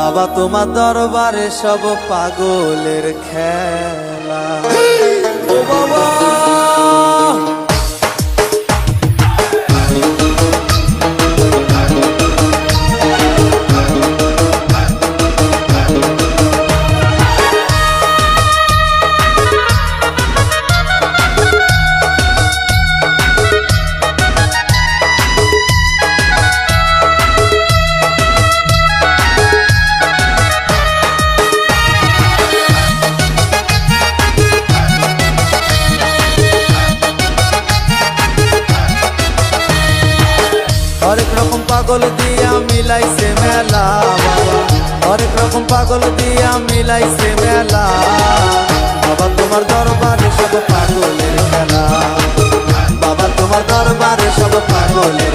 বাবা তোমার দরবারে সব পাগলের খেলা। ও বাবা হরেক রকম পাগল দিয়া মিলাইছে মেলা, বাবা হরেক রকম পাগল দিয়া মিলাইছে মেলা। বাবা তোমার দরবারে সব পাগলের খেলা, বাবা তোমার দরবারে সব পাগলের